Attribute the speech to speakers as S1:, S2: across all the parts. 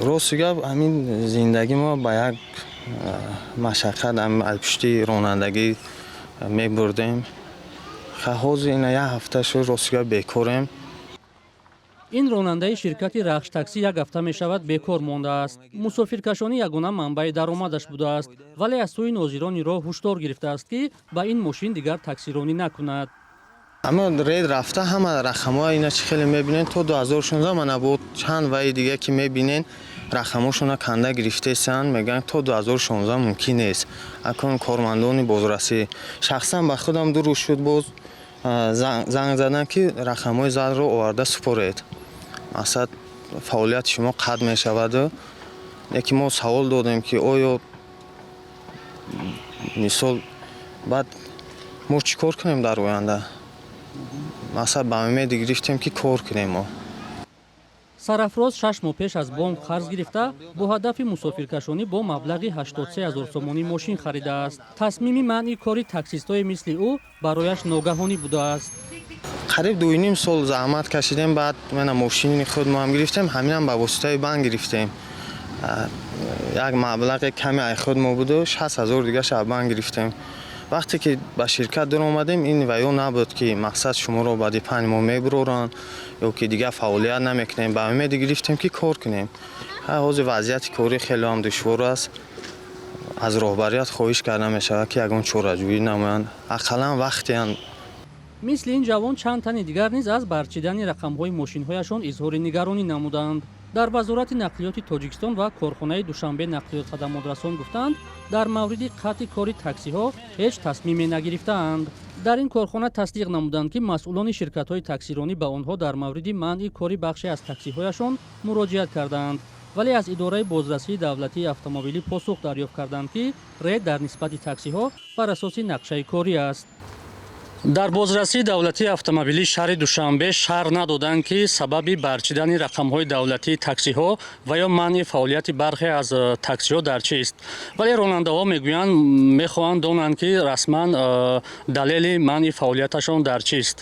S1: рости гап ҳамин зиндагӣ мо ба як машаққат алпишти ронандагӣ мебурдем. ҳозир ина як ҳафта шуд рости гап бекорем.
S2: ин ронандаи ширкати рахш таксӣ як ҳафта мешавад бекор мондааст. мусофиркашонӣ ягона манбаи даромадаш будааст, вале аз сӯи нозирони роҳ ҳушдор гирифтааст, ки ба ин мошин дигар таксиронӣ накунад.
S1: Ама ред рафта ҳама рақамҳои ина чӣ хеле мебинен. То 2016 мана бо чанд ваи дига ки мебинен рақамҳошона канда гирифтесанд, мегӯянд то 2016 мумкин нест. акон кормандони бозрасӣ шахсан ба худам ду рӯз шуд боз занг задан ки рақамҳои залро оварда супоред. масад фаъолияти шумо қатъ мешаваду яке мо савол додем ки оё мисол баъд мо чӣ кор кунем дар оянда. масад ба умеди гирифтем ки кор кунем мо.
S2: сарафроз 6 моҳ пеш аз бонк қарз гирифта бо ҳадафи мусофиркашонӣ бо маблағи 83 000 сомонӣ мошин харидааст. тасмими манъи кори таксистҳои мисли ӯ барояш ногаҳонӣ будааст.
S1: қариб 2.5 сол заҳмат кашидем, баъд мана мошини худмоам гирифтем, ҳаминам ба воситаи банк гирифтем. як маблағи каме ай худмо буду 6 000 дигаш аз банк гирифтем. вақте ки ба ширкат дуромадем ин ваё набуд ки мақсад шуморо баъди 5 моҳ мебуроранд ё ки дигар фаъолият намекунем. ба умеди гирифтем ки кор кунем. ҳозир вазъияти корӣ хеле ҳам душвор аст. аз роҳбарият хоҳиш карда мешавад ки ягон чораҷӯӣ намоянд, ақаллан вақтеян.
S2: мисли ин ҷавон чанд тани дигар низ аз барчидани рақамҳои мошинҳояшон изҳори нигаронӣ намуданд. дар вазорати нақлиёти тоҷикистон ва корхонаи душанбе нақлиёт хадамотрасон гуфтанд, дар мавриди қатъи кори таксиҳо ҳеҷ тасмиме нагирифтаанд. дар ин корхона тасдиқ намуданд ки масъулони ширкатҳои таксиронӣ ба онҳо дар мавриди манъи кори бахше аз таксиҳояшон муроҷиат карданд, вале аз идораи бозрасии давлатии автомобилӣ посух дарёфт карданд ки ред дар нисбати таксиҳо бар асоси нақшаи корӣ аст. дар бозрасии давлатии автомобилӣ шаҳри душанбе шарҳ надоданд ки сабаби барчидани рақамҳои давлатии таксиҳо ва ё манъи фаъолияти бархе аз таксиҳо дар чист. вале ронандаҳо мегӯянд мехоҳанд донанд ки расман далели манъи фаъолияташон дар чист.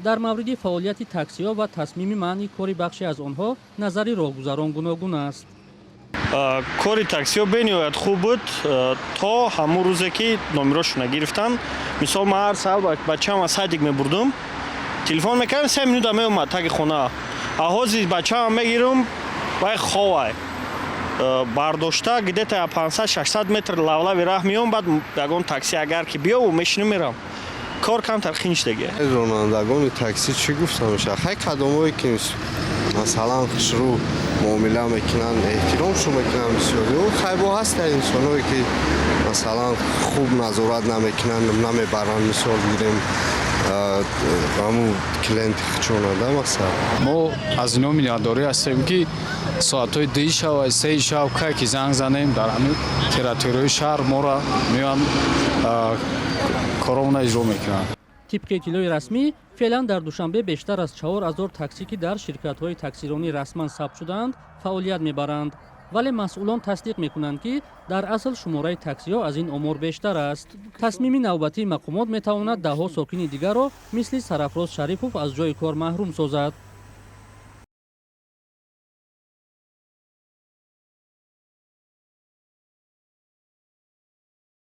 S2: дар мавриди фаъолияти таксиҳо ва тасмими манъи кори бахше аз онҳо назари роҳгузарон гуногун аст.
S3: кори таксиҳо бениҳоят хуб буд то ҳамон рӯзе ки номерошона гирифтам. мисол ман ҳар саҳар бачаам аз садик мебурдум, телефон мекардам 3 минута меомад таги хона. ҳозир бачаам мегирам вай ховай бардошта где-то 500-600 метр лавлави раҳ меом, баъд ягон такси агар ки биёву мешинам мерам. кор камтар хинч дега.
S4: ронандагони такси чӣ гуфта мешавад? ҳай қадамое ки масалан хушрӯ муомила мекунанд, эҳтиромшо мекунанд бисёри. хайбо ҳастанд инсоное ки масалан хуб назорат намекунанд, намебаранд. мисол гирем ҳамун клиенти хичонада масалан.
S5: мо аз ино миннатдорӣ ҳастем ки соатҳои 2 шав 3 шав кай ки занг занем дар ҳамин территорияи шаҳр моро меоянд коромона иҷро мекунанд.
S2: тибқи иттилои расмӣ феълан дар душанбе бештар аз 4 000 таксӣ ки дар ширкатҳои таксиронӣ расман сабт шудаанд фаъолият мебаранд, вале масъулон тасдиқ мекунанд ки дар асл шумораи таксиҳо аз ин омор бештар аст. тасмими навбатии мақомот метавонад даҳҳо сокини дигарро мисли Сарафроз Шарипов аз ҷойи кор маҳрум созад.